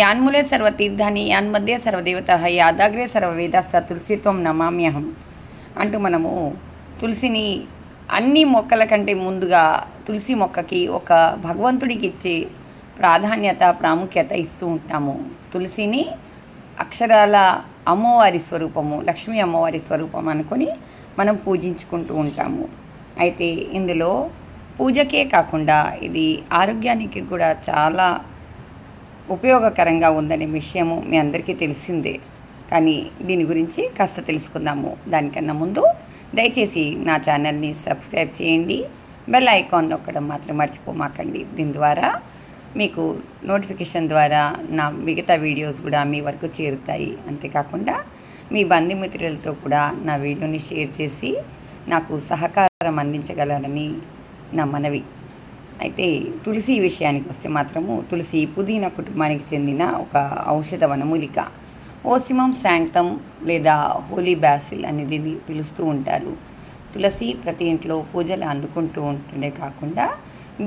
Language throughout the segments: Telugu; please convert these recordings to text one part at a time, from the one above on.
యాన్మూలే సర్వతీర్థాన్ని యాన్మధ్య సర్వదేవత యాదాగ్రే సర్వవేదాస్స తులసిత్వం నమామ్యహం అంటూ మనము తులసిని అన్ని మొక్కల కంటే ముందుగా తులసి మొక్కకి ఒక భగవంతుడికి ఇచ్చే ప్రాధాన్యత ప్రాముఖ్యత ఇస్తూ ఉంటాము. తులసిని అక్షరాల అమ్మవారి స్వరూపము, లక్ష్మీ అమ్మవారి స్వరూపం అనుకొని మనం పూజించుకుంటూ ఉంటాము. అయితే ఇందులో పూజకే కాకుండా ఇది ఆరోగ్యానికి కూడా చాలా ఉపయోగకరంగా ఉందనే విషయము మీ అందరికీ తెలిసిందే. కానీ దీని గురించి కాస్త తెలుసుకుందాము. దానికన్నా ముందు దయచేసి నా ఛానల్ని సబ్స్క్రైబ్ చేయండి, బెల్ ఐకాన్ నొక్కడం మాత్రం మర్చిపోమాకండి. దీని ద్వారా మీకు నోటిఫికేషన్ ద్వారా నా మిగతా వీడియోస్ కూడా మీ వరకు చేరుతాయి. అంతేకాకుండా మీ బంధుమిత్రులతో కూడా నా వీడియోని షేర్ చేసి నాకు సహకారం అందించగలరని నా మనవి. అయితే తులసి విషయానికి వస్తే మాత్రము తులసి పుదీనా కుటుంబానికి చెందిన ఒక ఔషధ వనమూలిక. ఓసిమం శాంక్టమ్ లేదా హోలీ బాసిల్ అనేది పిలుస్తూ ఉంటారు. తులసి ప్రతి ఇంట్లో పూజలు అందుకుంటూ ఉంటుండే కాకుండా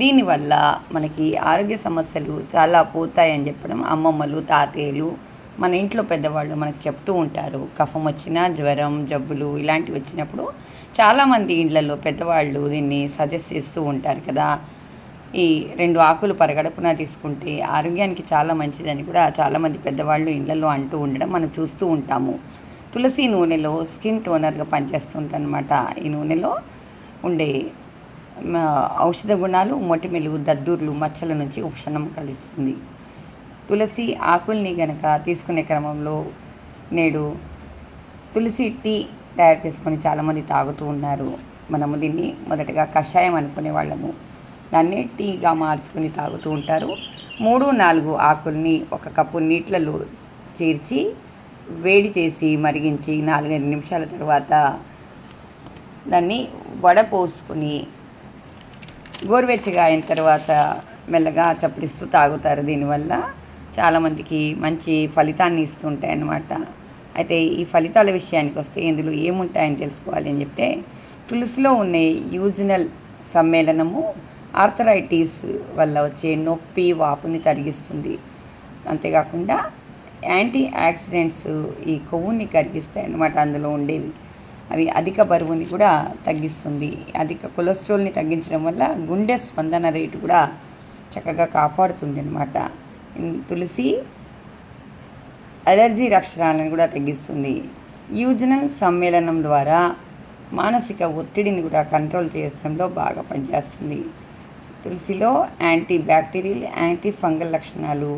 దీనివల్ల మనకి ఆరోగ్య సమస్యలు చాలా పోతాయని చెప్పడం అమ్మమ్మలు, తాతయ్యలు, మన ఇంట్లో పెద్దవాళ్ళు మనకు చెప్తూ ఉంటారు. కఫం వచ్చినా, జ్వరం, జబ్బులు ఇలాంటివి వచ్చినప్పుడు చాలామంది ఇళ్లలో పెద్దవాళ్ళు దీన్ని సజెస్ట్ చేస్తూ ఉంటారు కదా. ఈ 2 ఆకులు పరగడుపున తీసుకుంటే ఆరోగ్యానికి చాలా మంచిదని కూడా చాలామంది పెద్దవాళ్ళు ఇళ్లలో అంటూ ఉండడం మనం చూస్తూ ఉంటాము. తులసి నూనెలో స్కిన్ టోనర్గా పనిచేస్తుందన్నమాట. ఈ నూనెలో ఉండే ఔషధ గుణాలు మొటిమలు, దద్దుర్లు, మచ్చల నుంచి ఉపశమనం కలుస్తుంది. తులసి ఆకుల్ని గనక తీసుకునే క్రమంలో నేడు తులసి టీ తయారు చేసుకొని చాలామంది తాగుతూ ఉన్నారు. మనము దీన్ని మొదటగా కషాయం అనుకునే వాళ్ళము, దాన్ని టీగా మార్చుకుని తాగుతూ ఉంటారు. 3-4 ఆకుల్ని 1 కప్పు నీటిలో చేర్చి వేడి చేసి మరిగించి 4-5 నిమిషాల తర్వాత దాన్ని వడపోసుకొని గోరువెచ్చగా అయిన తర్వాత మెల్లగా చప్పరిస్తూ తాగుతారు. దీనివల్ల చాలామందికి మంచి ఫలితాన్ని ఇస్తుంటాయి అన్నమాట. అయితే ఈ ఫలితాల విషయానికి వస్తే ఇందులో ఏముంటాయని తెలుసుకోవాలి అని చెప్తే, తులసిలో ఉండే యూజినల్ సమ్మేళనము ఆర్థరైటిస్ వల్ల వచ్చే నొప్పి, వాపుని తగ్గిస్తుంది. అంతేకాకుండా యాంటీ ఆక్సిడెంట్స్ ఈ కొవ్వుని కరిగిస్తాయి అన్నమాట అందులో ఉండేవి. అవి అధిక బరువుని కూడా తగ్గిస్తుంది. అధిక కొలెస్ట్రాల్ని తగ్గించడం వల్ల గుండె స్పందన రేటు కూడా చక్కగా కాపాడుతుంది అన్నమాట. తులసి అలర్జీ లక్షణాలను కూడా తగ్గిస్తుంది. యూజినల్ సమ్మేళనం ద్వారా మానసిక ఒత్తిడిని కూడా కంట్రోల్ చేయడంలో బాగా పనిచేస్తుంది. తులసిలో యాంటీ బ్యాక్టీరియల్, యాంటీ ఫంగల్ లక్షణాలు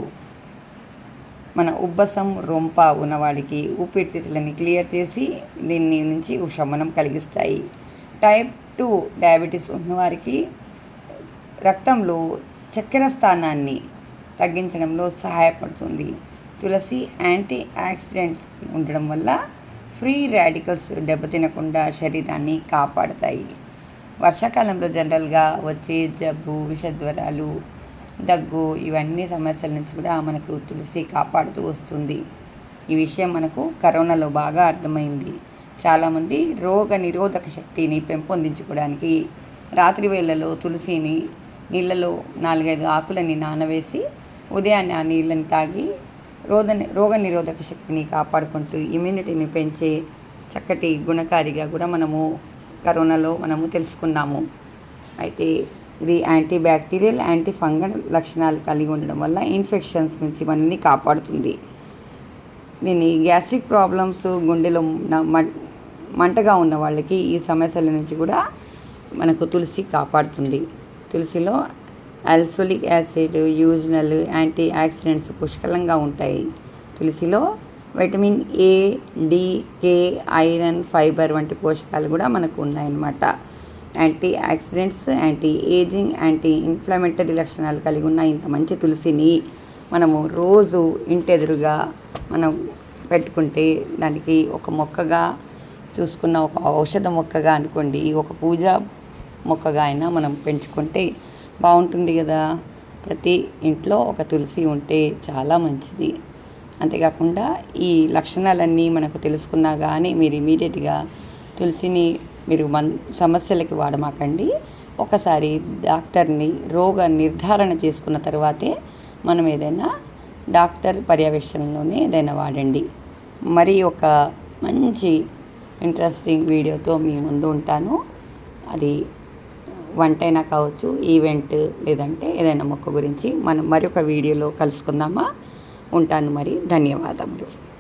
మన ఉబ్బసం, రొంప ఉన్నవాళ్ళకి ఊపిరితిత్తులని క్లియర్ చేసి దీని నుంచి ఉపశమనం కలిగిస్తాయి. టైప్ 2 డయాబెటీస్ ఉన్నవారికి రక్తంలో చక్కెర స్థానాన్ని తగ్గించడంలో సహాయపడుతుంది. తులసి యాంటీ ఆక్సిడెంట్స్ ఉండడం వల్ల ఫ్రీ రాడికల్స్ దెబ్బతినకుండా శరీరాన్ని కాపాడతాయి. వర్షాకాలంలో జనరల్గా వచ్చే జబ్బు, విషజ్వరాలు, దగ్గు ఇవన్నీ సమస్యల నుంచి కూడా మనకు తులసి కాపాడుతూ వస్తుంది. ఈ విషయం మనకు కరోనాలో బాగా అర్థమైంది. చాలామంది రోగ నిరోధక శక్తిని పెంపొందించుకోవడానికి రాత్రి వేళల్లో తులసిని నీళ్ళలో 4-5 ఆకులని నానవేసి ఉదయాన్నే ఆ నీళ్ళని తాగి రోగ నిరోధక శక్తిని కాపాడుకుంటూ ఇమ్యూనిటీని పెంచే చక్కటి గుణకారిగా కూడా మనము కరోనాలో మనము తెలుసుకున్నాము. అయితే ఇది యాంటీ బ్యాక్టీరియల్, యాంటీ ఫంగల్ లక్షణాలు కలిగి ఉండడం వల్ల ఇన్ఫెక్షన్స్ నుంచి మనల్ని కాపాడుతుంది. దీన్ని గ్యాస్ట్రిక్ ప్రాబ్లమ్స్, గుండెలో మంటగా ఉన్న వాళ్ళకి ఈ సమస్యల నుంచి కూడా మనకు తులసి కాపాడుతుంది. తులసిలో ursolic acid, eugenol, antioxidants పుష్కలంగా ఉంటాయి. తులసిలో vitamin A, D, K, iron, fibre వంటి పోషకాలు కూడా మనకు ఉన్నాయన్నమాట. Antioxidants, anti ageing, anti inflammatory లక్షణాలు కలిగి ఉన్న ఇంత మంచి తులసిని మనము రోజు ఇంటెదురుగా మనం పెట్టుకుంటే దానికి ఒక మొక్కగా చూసుకున్న ఒక ఔషధ మొక్కగా అనుకోండి, ఒక పూజ మొక్కగా అయినా మనం పెంచుకుంటే బాగుంటుంది కదా. ప్రతి ఇంట్లో ఒక తులసి ఉంటే చాలా మంచిది. అంతేకాకుండా ఈ లక్షణాలన్నీ మనకు తెలుసుకున్నా కానీ మీరు ఇమీడియట్గా తులసిని మీరు సమస్యలకి వాడమాకండి. ఒకసారి డాక్టర్ని రోగ నిర్ధారణ చేసుకున్న తర్వాతే మనం ఏదైనా డాక్టర్ పర్యవేక్షణలోనే ఏదైనా వాడండి. మరి ఒక మంచి ఇంట్రెస్టింగ్ వీడియోతో మీ ముందు ఉంటాను. అది వంటైనా కావచ్చు, ఈవెంట్, లేదంటే ఏదైనా మొక్క గురించి మనం మరొక వీడియోలో కలుసుకుందామా. ఉంటాను మరి. ధన్యవాదములు.